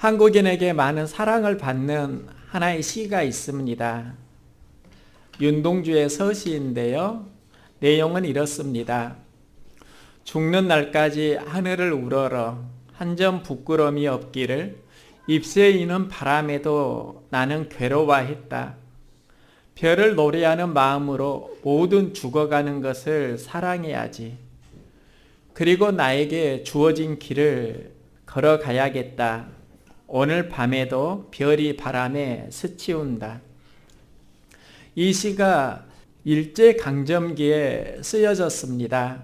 한국인에게 많은 사랑을 받는 하나의 시가 있습니다. 윤동주의 서시인데요. 내용은 이렇습니다. 죽는 날까지 하늘을 우러러 한 점 부끄러움이 없기를 잎새 이는 바람에도 나는 괴로워했다. 별을 노래하는 마음으로 모든 죽어가는 것을 사랑해야지. 그리고 나에게 주어진 길을 걸어가야겠다. 오늘 밤에도 별이 바람에 스치운다. 이 시가 일제강점기에 쓰여졌습니다.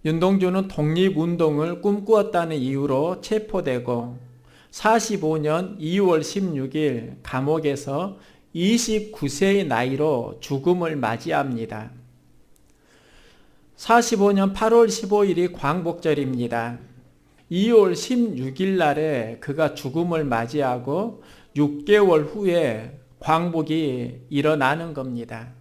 윤동주는 독립운동을 꿈꾸었다는 이유로 체포되고 45년 2월 16일 감옥에서 29세의 나이로 죽음을 맞이합니다. 45년 8월 15일이 광복절입니다. 2월 16일 날에 그가 죽음을 맞이하고 6개월 후에 광복이 일어나는 겁니다.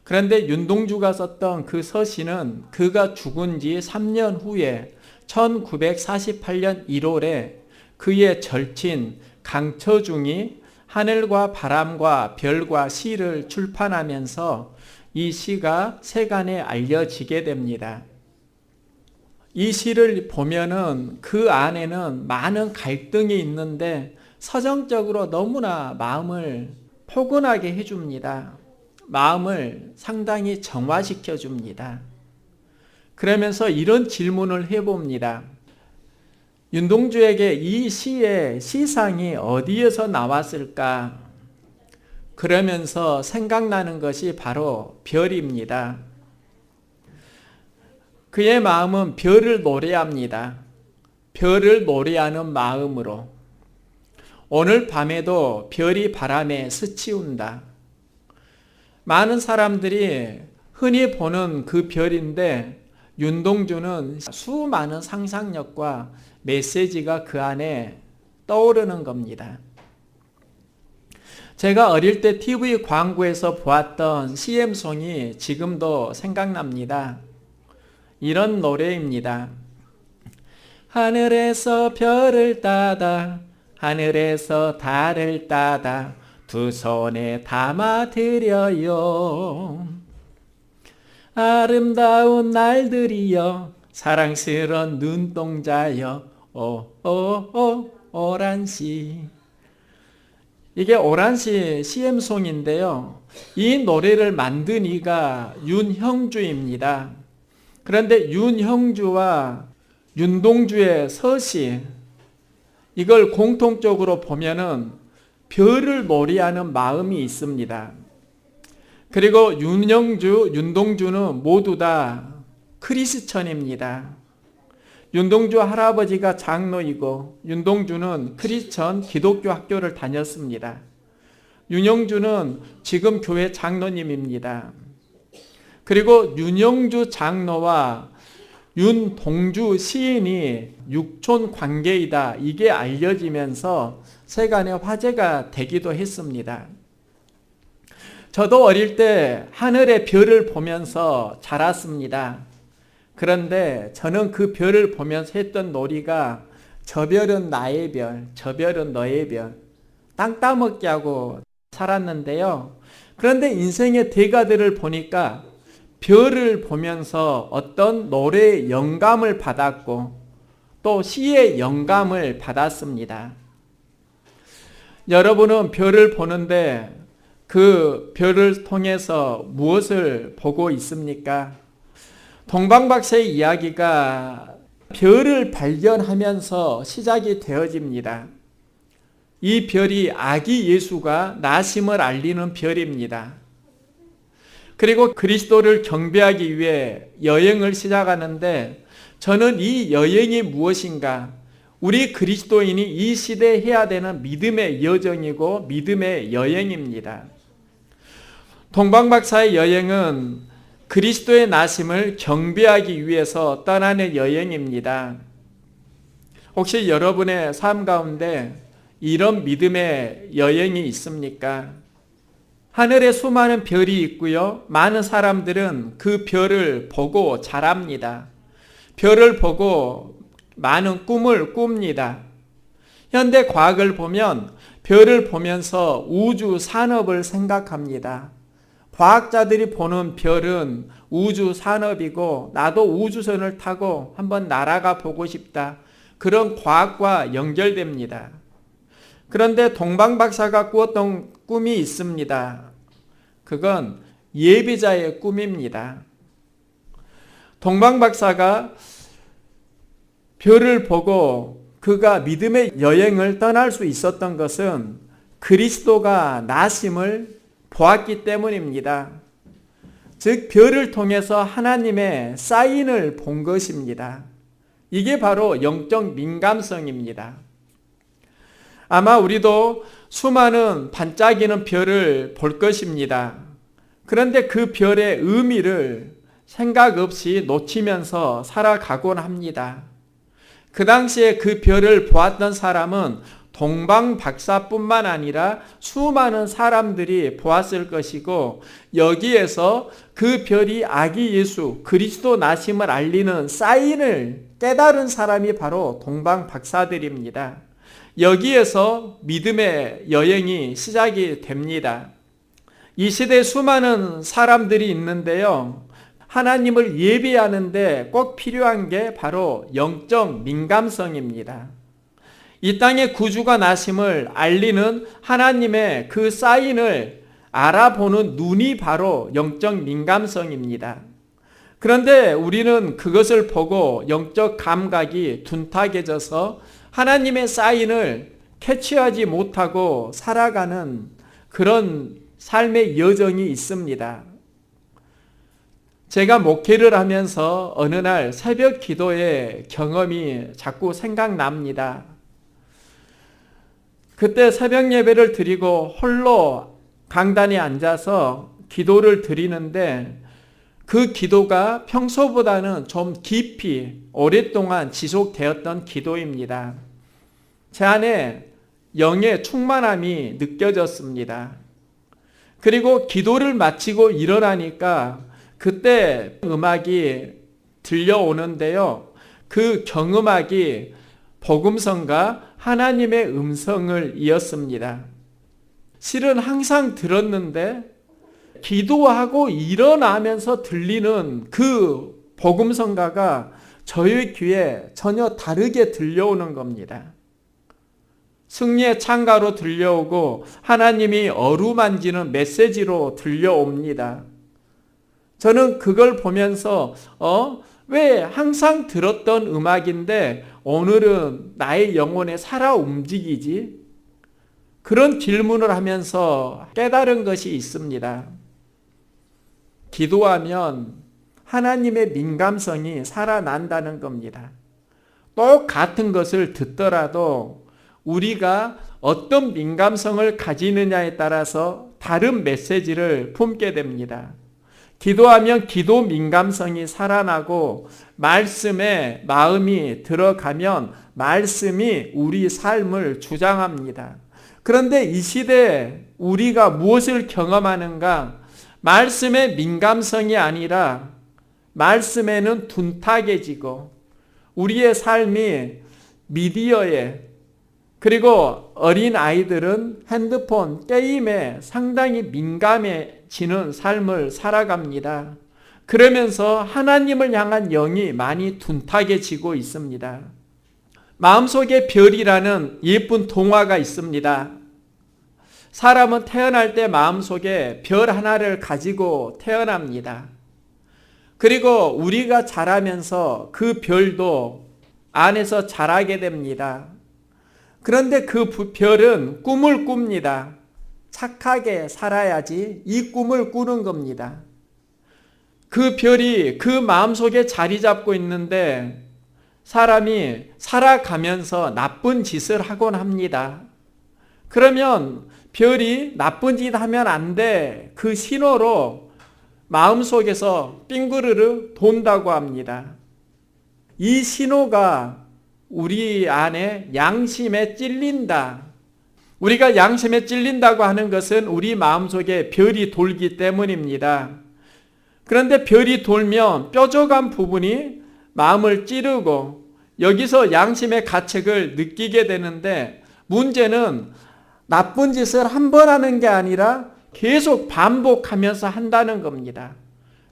그런데 윤동주가 썼던 그 서시는 그가 죽은 지 3년 후에 1948년 1월에 그의 절친 강처중이 하늘과 바람과 별과 시를 출판하면서 이 시가 세간에 알려지게 됩니다. 이 시를 보면은 그 안에는 많은 갈등이 있는데 서정적으로 너무나 마음을 포근하게 해줍니다. 마음을 상당히 정화시켜 줍니다. 그러면서 이런 질문을 해봅니다. 윤동주에게 이 시의 시상이 어디에서 나왔을까? 그러면서 생각나는 것이 바로 별입니다. 그의 마음은 별을 노래합니다. 별을 노래하는 마음으로 오늘 밤에도 별이 바람에 스치운다. 많은 사람들이 흔히 보는 그 별인데 윤동주는 수많은 상상력과 메시지가 그 안에 떠오르는 겁니다. 제가 어릴 때 TV 광고에서 보았던 CM송이 지금도 생각납니다. 이런 노래입니다. 하늘에서 별을 따다 하늘에서 달을 따다 두 손에 담아드려요. 아름다운 날들이여 사랑스런 눈동자여 오란시. 이게 오란시 CM송인데요. 이 노래를 만든 이가 윤형주입니다. 그런데 윤형주와 윤동주의 서시 이걸 공통적으로 보면은 별을 노래하는 마음이 있습니다. 그리고 윤형주, 윤동주는 모두 다 크리스천입니다. 윤동주 할아버지가 장로이고 윤동주는 크리스천 기독교 학교를 다녔습니다. 윤형주는 지금 교회 장로님입니다. 그리고 윤형주 장로와 윤동주 시인이 육촌 관계이다. 이게 알려지면서 세간에 화제가 되기도 했습니다. 저도 어릴 때 하늘의 별을 보면서 자랐습니다. 그런데 저는 그 별을 보면서 했던 놀이가 저 별은 나의 별, 저 별은 너의 별, 땅 따먹기 하고 살았는데요. 그런데 인생의 대가들을 보니까 별을 보면서 어떤 노래의 영감을 받았고 또 시의 영감을 받았습니다. 여러분은 별을 보는데 그 별을 통해서 무엇을 보고 있습니까? 동방박사의 이야기가 별을 발견하면서 시작이 되어집니다. 이 별이 아기 예수가 나심을 알리는 별입니다. 그리고 그리스도를 경배하기 위해 여행을 시작하는데 저는 이 여행이 무엇인가? 우리 그리스도인이 이 시대에 해야 되는 믿음의 여정이고 믿음의 여행입니다. 동방박사의 여행은 그리스도의 나심을 경배하기 위해서 떠나는 여행입니다. 혹시 여러분의 삶 가운데 이런 믿음의 여행이 있습니까? 하늘에 수많은 별이 있고요. 많은 사람들은 그 별을 보고 자랍니다. 별을 보고 많은 꿈을 꿉니다. 현대 과학을 보면 별을 보면서 우주 산업을 생각합니다. 과학자들이 보는 별은 우주 산업이고 나도 우주선을 타고 한번 날아가 보고 싶다. 그런 과학과 연결됩니다. 그런데 동방 박사가 꾸었던 꿈이 있습니다. 그건 예비자의 꿈입니다. 동방 박사가 별을 보고 그가 믿음의 여행을 떠날 수 있었던 것은 그리스도가 나심을 보았기 때문입니다. 즉 별을 통해서 하나님의 사인을 본 것입니다. 이게 바로 영적 민감성입니다. 아마 우리도 수많은 반짝이는 별을 볼 것입니다. 그런데 그 별의 의미를 생각 없이 놓치면서 살아가곤 합니다. 그 당시에 그 별을 보았던 사람은 동방 박사뿐만 아니라 수많은 사람들이 보았을 것이고 여기에서 그 별이 아기 예수 그리스도 나심을 알리는 사인을 깨달은 사람이 바로 동방 박사들입니다. 여기에서 믿음의 여행이 시작이 됩니다. 이 시대에 수많은 사람들이 있는데요. 하나님을 예배하는데 꼭 필요한 게 바로 영적 민감성입니다. 이 땅의 구주가 나심을 알리는 하나님의 그 사인을 알아보는 눈이 바로 영적 민감성입니다. 그런데 우리는 그것을 보고 영적 감각이 둔탁해져서 하나님의 사인을 캐치하지 못하고 살아가는 그런 삶의 여정이 있습니다. 제가 목회를 하면서 어느 날 새벽 기도의 경험이 자꾸 생각납니다. 그때 새벽 예배를 드리고 홀로 강단에 앉아서 기도를 드리는데 그 기도가 평소보다는 좀 깊이 오랫동안 지속되었던 기도입니다. 제 안에 영의 충만함이 느껴졌습니다. 그리고 기도를 마치고 일어나니까 그때 음악이 들려오는데요. 그 경음악이 복음성과 하나님의 음성을 이었습니다. 실은 항상 들었는데 기도하고 일어나면서 들리는 그 복음성가가 저의 귀에 전혀 다르게 들려오는 겁니다. 승리의 창가로 들려오고 하나님이 어루만지는 메시지로 들려옵니다. 저는 그걸 보면서 왜 항상 들었던 음악인데 오늘은 나의 영혼에 살아 움직이지? 그런 질문을 하면서 깨달은 것이 있습니다. 기도하면 하나님의 민감성이 살아난다는 겁니다. 똑같은 것을 듣더라도 우리가 어떤 민감성을 가지느냐에 따라서 다른 메시지를 품게 됩니다. 기도하면 기도 민감성이 살아나고 말씀에 마음이 들어가면 말씀이 우리 삶을 주장합니다. 그런데 이 시대에 우리가 무엇을 경험하는가? 말씀의 민감성이 아니라 말씀에는 둔탁해지고 우리의 삶이 미디어에 그리고 어린 아이들은 핸드폰, 게임에 상당히 민감해지는 삶을 살아갑니다. 그러면서 하나님을 향한 영이 많이 둔탁해지고 있습니다. 마음속에 별이라는 예쁜 동화가 있습니다. 사람은 태어날 때 마음속에 별 하나를 가지고 태어납니다. 그리고 우리가 자라면서 그 별도 안에서 자라게 됩니다. 그런데 그 별은 꿈을 꿉니다. 착하게 살아야지 이 꿈을 꾸는 겁니다. 그 별이 그 마음속에 자리 잡고 있는데 사람이 살아가면서 나쁜 짓을 하곤 합니다. 그러면 별이 나쁜 짓 하면 안 돼. 그 신호로 마음속에서 빙그르르 돈다고 합니다. 이 신호가 우리 안에 양심에 찔린다. 우리가 양심에 찔린다고 하는 것은 우리 마음속에 별이 돌기 때문입니다. 그런데 별이 돌면 뾰족한 부분이 마음을 찌르고 여기서 양심의 가책을 느끼게 되는데, 문제는 나쁜 짓을 한 번 하는 게 아니라 계속 반복하면서 한다는 겁니다.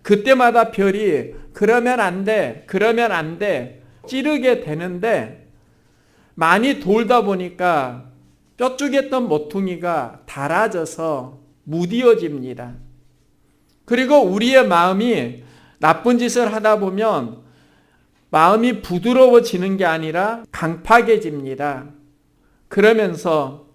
그때마다 별이 그러면 안 돼, 그러면 안 돼 찌르게 되는데, 많이 돌다 보니까 뼈죽였던 모퉁이가 닳아져서 무디어집니다. 그리고 우리의 마음이 나쁜 짓을 하다 보면 마음이 부드러워지는 게 아니라 강팍해집니다. 그러면서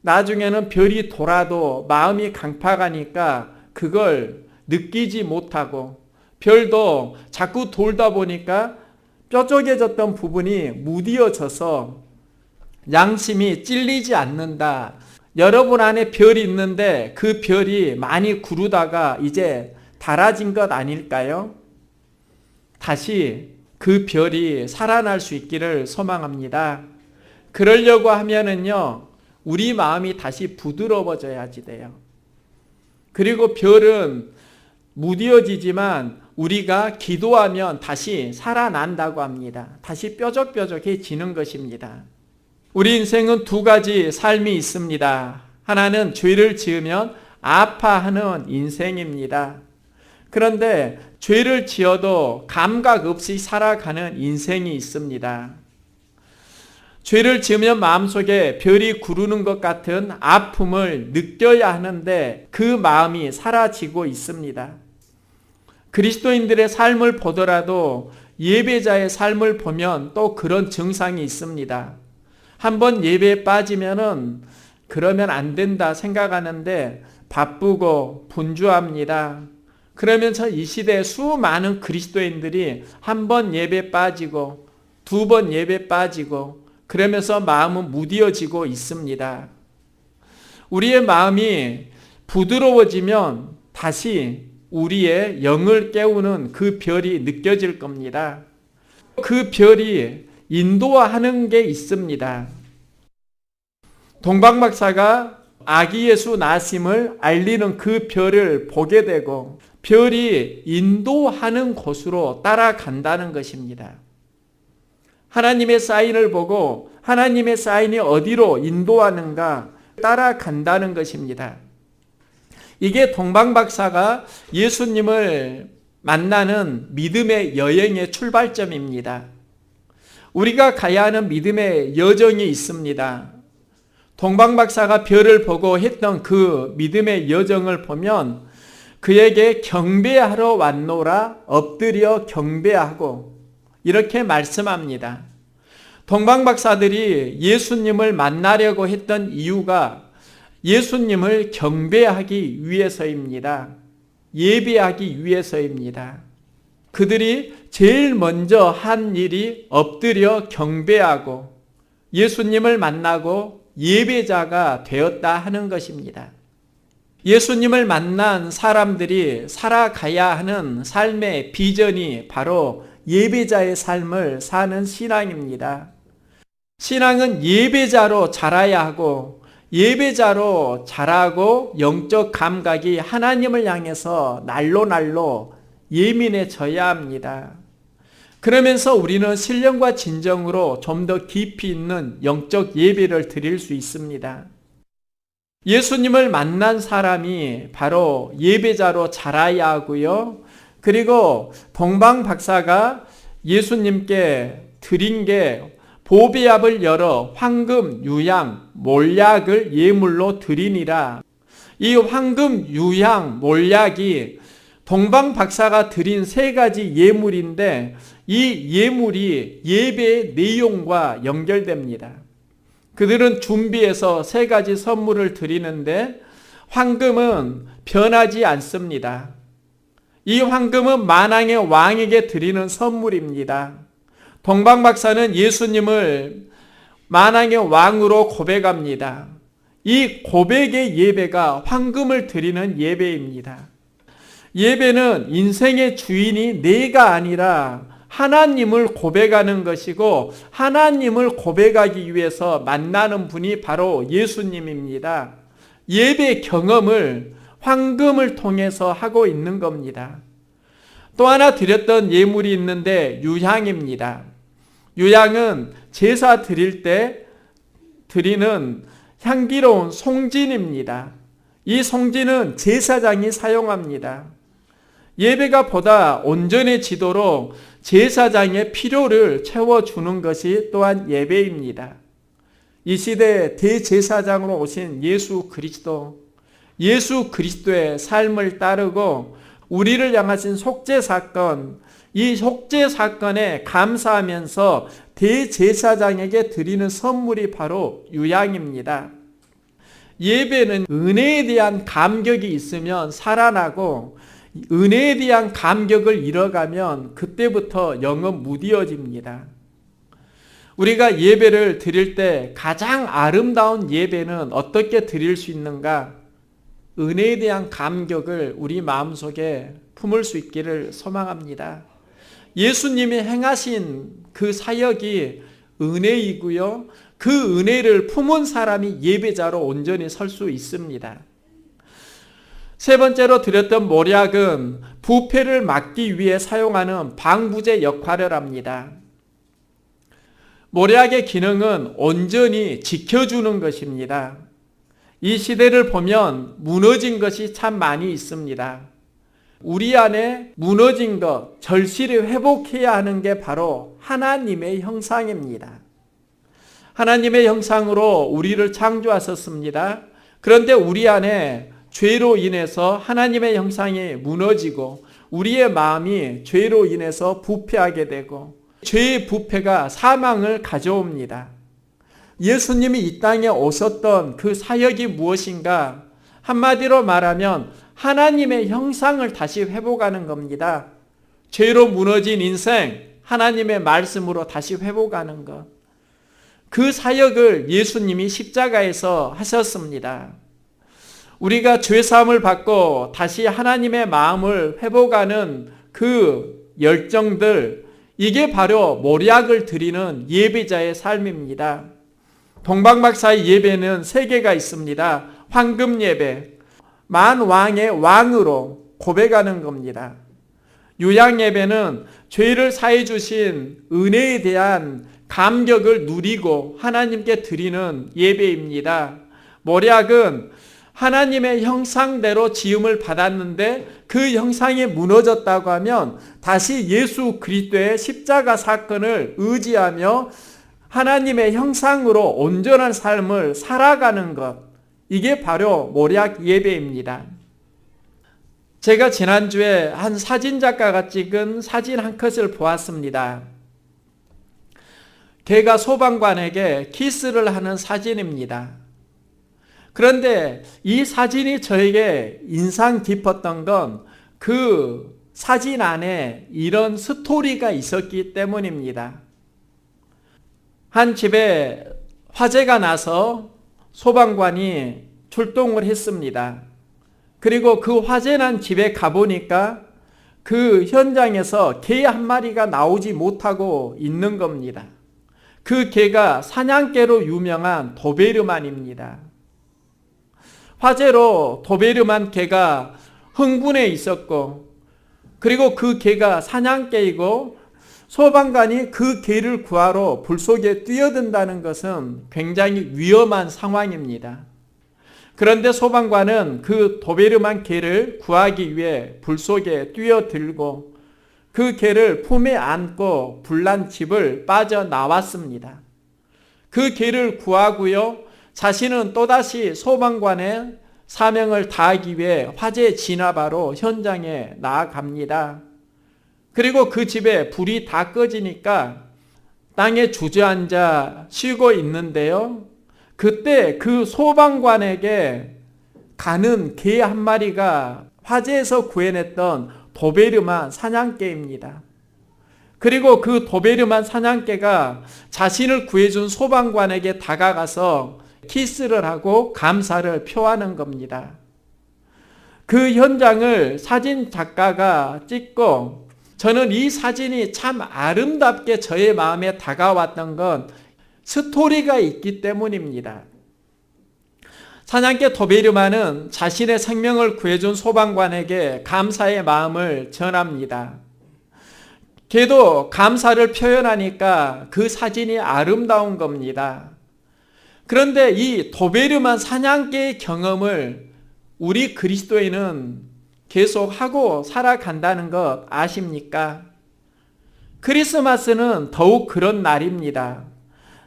나중에는 별이 돌아도 마음이 강팍하니까 그걸 느끼지 못하고, 별도 자꾸 돌다 보니까 뾰족해졌던 부분이 무디어져서 양심이 찔리지 않는다. 여러분 안에 별이 있는데 그 별이 많이 구르다가 이제 닳아진 것 아닐까요? 다시 그 별이 살아날 수 있기를 소망합니다. 그러려고 하면은요, 우리 마음이 다시 부드러워져야지 돼요. 그리고 별은 무디어지지만 우리가 기도하면 다시 살아난다고 합니다. 다시 뾰족뾰족해지는 것입니다. 우리 인생은 두 가지 삶이 있습니다. 하나는 죄를 지으면 아파하는 인생입니다. 그런데 죄를 지어도 감각 없이 살아가는 인생이 있습니다. 죄를 지으면 마음속에 별이 구르는 것 같은 아픔을 느껴야 하는데 그 마음이 사라지고 있습니다. 그리스도인들의 삶을 보더라도 예배자의 삶을 보면 또 그런 증상이 있습니다. 한번 예배에 빠지면은 그러면 안 된다 생각하는데 바쁘고 분주합니다. 그러면서 이 시대에 수많은 그리스도인들이 한 번 예배 빠지고 두 번 예배 빠지고 그러면서 마음은 무디어지고 있습니다. 우리의 마음이 부드러워지면 다시 우리의 영을 깨우는 그 별이 느껴질 겁니다. 그 별이 인도하는 게 있습니다. 동방박사가 아기 예수 나심을 알리는 그 별을 보게 되고 별이 인도하는 곳으로 따라간다는 것입니다. 하나님의 사인을 보고 하나님의 사인이 어디로 인도하는가 따라간다는 것입니다. 이게 동방박사가 예수님을 만나는 믿음의 여행의 출발점입니다. 우리가 가야 하는 믿음의 여정이 있습니다. 동방박사가 별을 보고 했던 그 믿음의 여정을 보면 그에게 경배하러 왔노라 엎드려 경배하고 이렇게 말씀합니다. 동방박사들이 예수님을 만나려고 했던 이유가 예수님을 경배하기 위해서입니다. 예배하기 위해서입니다. 그들이 제일 먼저 한 일이 엎드려 경배하고 예수님을 만나고 예배자가 되었다 하는 것입니다. 예수님을 만난 사람들이 살아가야 하는 삶의 비전이 바로 예배자의 삶을 사는 신앙입니다. 신앙은 예배자로 자라야 하고 예배자로 자라고 영적 감각이 하나님을 향해서 날로 예민해져야 합니다. 그러면서 우리는 신령과 진정으로 좀 더 깊이 있는 영적 예배를 드릴 수 있습니다. 예수님을 만난 사람이 바로 예배자로 자라야 하고요. 그리고 동방 박사가 예수님께 드린 게 보배압을 열어 황금, 유향, 몰약을 예물로 드리니라. 이 황금, 유향, 몰약이 동방 박사가 드린 세 가지 예물인데 이 예물이 예배의 내용과 연결됩니다. 그들은 준비해서 세 가지 선물을 드리는데 황금은 변하지 않습니다. 이 황금은 만왕의 왕에게 드리는 선물입니다. 동방 박사는 예수님을 만왕의 왕으로 고백합니다. 이 고백의 예배가 황금을 드리는 예배입니다. 예배는 인생의 주인이 내가 아니라 하나님을 고백하는 것이고 하나님을 고백하기 위해서 만나는 분이 바로 예수님입니다. 예배 경험을 황금을 통해서 하고 있는 겁니다. 또 하나 드렸던 예물이 있는데 유향입니다. 유향은 제사 드릴 때 드리는 향기로운 송진입니다. 이 송진은 제사장이 사용합니다. 예배가 보다 온전해지도록 제사장의 필요를 채워주는 것이 또한 예배입니다. 이 시대에 대제사장으로 오신 예수 그리스도의 삶을 따르고 우리를 향하신 속죄 사건, 이 속죄 사건에 감사하면서 대제사장에게 드리는 선물이 바로 유향입니다. 예배는 은혜에 대한 감격이 있으면 살아나고 은혜에 대한 감격을 잃어가면 그때부터 영은 무뎌집니다. 우리가 예배를 드릴 때 가장 아름다운 예배는 어떻게 드릴 수 있는가? 은혜에 대한 감격을 우리 마음속에 품을 수 있기를 소망합니다. 예수님이 행하신 그 사역이 은혜이고요. 그 은혜를 품은 사람이 예배자로 온전히 설 수 있습니다. 세 번째로 드렸던 모략은 부패를 막기 위해 사용하는 방부제 역할을 합니다. 모략의 기능은 온전히 지켜주는 것입니다. 이 시대를 보면 무너진 것이 참 많이 있습니다. 우리 안에 무너진 것, 절실히 회복해야 하는 게 바로 하나님의 형상입니다. 하나님의 형상으로 우리를 창조하셨습니다. 그런데 우리 안에 죄로 인해서 하나님의 형상이 무너지고 우리의 마음이 죄로 인해서 부패하게 되고 죄의 부패가 사망을 가져옵니다. 예수님이 이 땅에 오셨던 그 사역이 무엇인가? 한마디로 말하면 하나님의 형상을 다시 회복하는 겁니다. 죄로 무너진 인생, 하나님의 말씀으로 다시 회복하는 것. 그 사역을 예수님이 십자가에서 하셨습니다. 우리가 죄사함을 받고 다시 하나님의 마음을 회복하는 그 열정들, 이게 바로 모략을 드리는 예배자의 삶입니다. 동방박사의 예배는 세 개가 있습니다. 황금 예배, 만왕의 왕으로 고백하는 겁니다. 유향 예배는 죄를 사해 주신 은혜에 대한 감격을 누리고 하나님께 드리는 예배입니다. 모략은 하나님의 형상대로 지음을 받았는데 그 형상이 무너졌다고 하면 다시 예수 그리스도의 십자가 사건을 의지하며 하나님의 형상으로 온전한 삶을 살아가는 것, 이게 바로 모략 예배입니다. 제가 지난주에 한 사진작가가 찍은 사진 한 컷을 보았습니다. 걔가 소방관에게 키스를 하는 사진입니다. 그런데 이 사진이 저에게 인상 깊었던 건 그 사진 안에 이런 스토리가 있었기 때문입니다. 한 집에 화재가 나서 소방관이 출동을 했습니다. 그리고 그 화재 난 집에 가보니까 그 현장에서 개 한 마리가 나오지 못하고 있는 겁니다. 그 개가 사냥개로 유명한 도베르만입니다. 화재로 도베르만 개가 흥분해 있었고, 그리고 그 개가 사냥개이고 소방관이 그 개를 구하러 불 속에 뛰어든다는 것은 굉장히 위험한 상황입니다. 그런데 소방관은 그 도베르만 개를 구하기 위해 불 속에 뛰어들고 그 개를 품에 안고 불난 집을 빠져나왔습니다. 그 개를 구하고요, 자신은 또다시 소방관의 사명을 다하기 위해 화재 진압하러 현장에 나아갑니다. 그리고 그 집에 불이 다 꺼지니까 땅에 주저앉아 쉬고 있는데요. 그때 그 소방관에게 가는 개 한 마리가 화재에서 구해냈던 도베르만 사냥개입니다. 그리고 그 도베르만 사냥개가 자신을 구해준 소방관에게 다가가서 키스를 하고 감사를 표하는 겁니다. 그 현장을 사진 작가가 찍고 저는 이 사진이 참 아름답게 저의 마음에 다가왔던 건 스토리가 있기 때문입니다. 사냥개 도베르만은 자신의 생명을 구해준 소방관에게 감사의 마음을 전합니다. 걔도 감사를 표현하니까 그 사진이 아름다운 겁니다. 그런데 이 도베르만 사냥개의 경험을 우리 그리스도인은 계속하고 살아간다는 것 아십니까? 크리스마스는 더욱 그런 날입니다.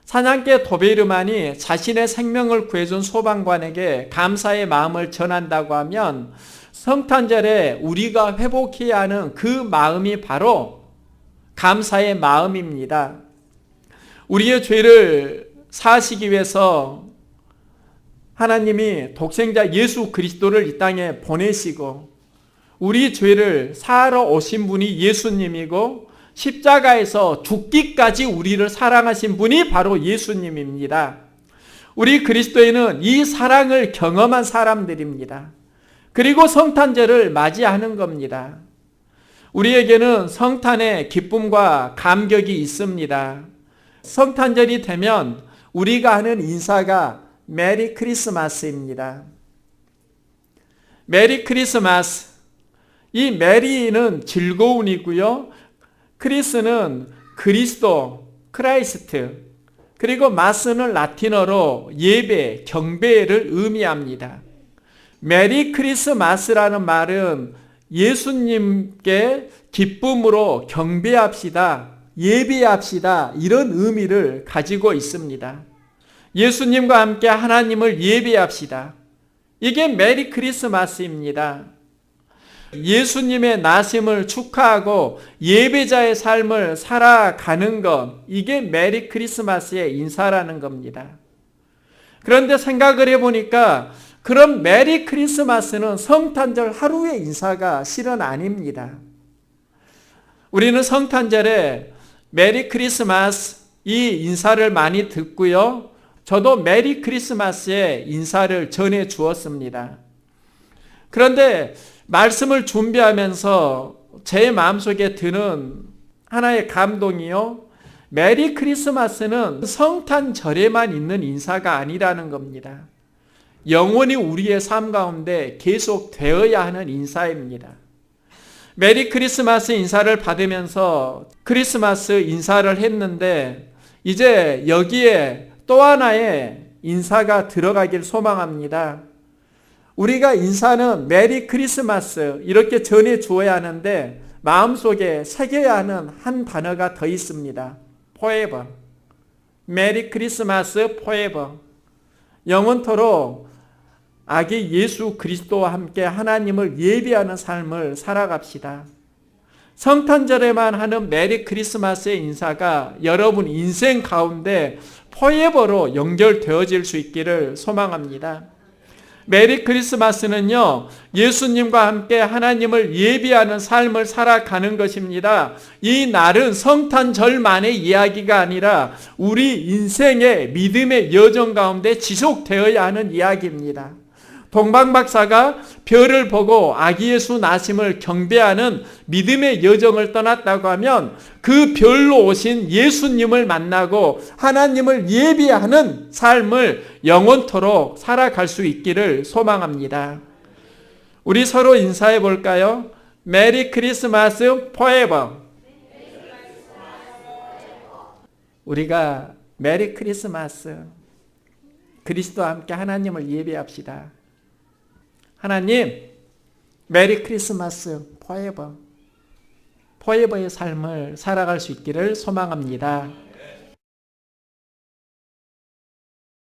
사냥개 도베르만이 자신의 생명을 구해준 소방관에게 감사의 마음을 전한다고 하면 성탄절에 우리가 회복해야 하는 그 마음이 바로 감사의 마음입니다. 우리의 죄를 사하시기 위해서 하나님이 독생자 예수 그리스도를 이 땅에 보내시고 우리 죄를 사하러 오신 분이 예수님이고 십자가에서 죽기까지 우리를 사랑하신 분이 바로 예수님입니다. 우리 그리스도인은 이 사랑을 경험한 사람들입니다. 그리고 성탄절을 맞이하는 겁니다. 우리에게는 성탄의 기쁨과 감격이 있습니다. 성탄절이 되면 우리가 하는 인사가 메리 크리스마스입니다. 메리 크리스마스. 이 메리는 즐거움이고요. 크리스는 그리스도, 크라이스트. 그리고 마스는 라틴어로 예배, 경배를 의미합니다. 메리 크리스마스라는 말은 예수님께 기쁨으로 경배합시다, 예배합시다 이런 의미를 가지고 있습니다. 예수님과 함께 하나님을 예배합시다. 이게 메리 크리스마스입니다. 예수님의 나심을 축하하고 예배자의 삶을 살아가는 것, 이게 메리 크리스마스의 인사라는 겁니다. 그런데 생각을 해보니까 그럼 메리 크리스마스는 성탄절 하루의 인사가 실은 아닙니다. 우리는 성탄절에 메리 크리스마스 이 인사를 많이 듣고요. 저도 메리 크리스마스의 인사를 전해 주었습니다. 그런데 말씀을 준비하면서 제 마음속에 드는 하나의 감동이요. 메리 크리스마스는 성탄절에만 있는 인사가 아니라는 겁니다. 영원히 우리의 삶 가운데 계속 되어야 하는 인사입니다. 메리 크리스마스 인사를 받으면서 크리스마스 인사를 했는데 이제 여기에 또 하나의 인사가 들어가길 소망합니다. 우리가 인사는 메리 크리스마스 이렇게 전해 주어야 하는데 마음속에 새겨야 하는 한 단어가 더 있습니다. forever. 메리 크리스마스 forever. 영원토록 아기 예수 그리스도와 함께 하나님을 예배하는 삶을 살아갑시다. 성탄절에만 하는 메리 크리스마스의 인사가 여러분 인생 가운데 forever로 연결되어질 수 있기를 소망합니다. 메리 크리스마스는요, 예수님과 함께 하나님을 예배하는 삶을 살아가는 것입니다. 이 날은 성탄절만의 이야기가 아니라 우리 인생의 믿음의 여정 가운데 지속되어야 하는 이야기입니다. 동방박사가 별을 보고 아기 예수 나심을 경배하는 믿음의 여정을 떠났다고 하면 그 별로 오신 예수님을 만나고 하나님을 예배하는 삶을 영원토록 살아갈 수 있기를 소망합니다. 우리 서로 인사해 볼까요? 메리 크리스마스 포에버. 우리가 메리 크리스마스 그리스도와 함께 하나님을 예배합시다. 하나님, 메리 크리스마스 포에버. 포에버의 삶을 살아갈 수 있기를 소망합니다.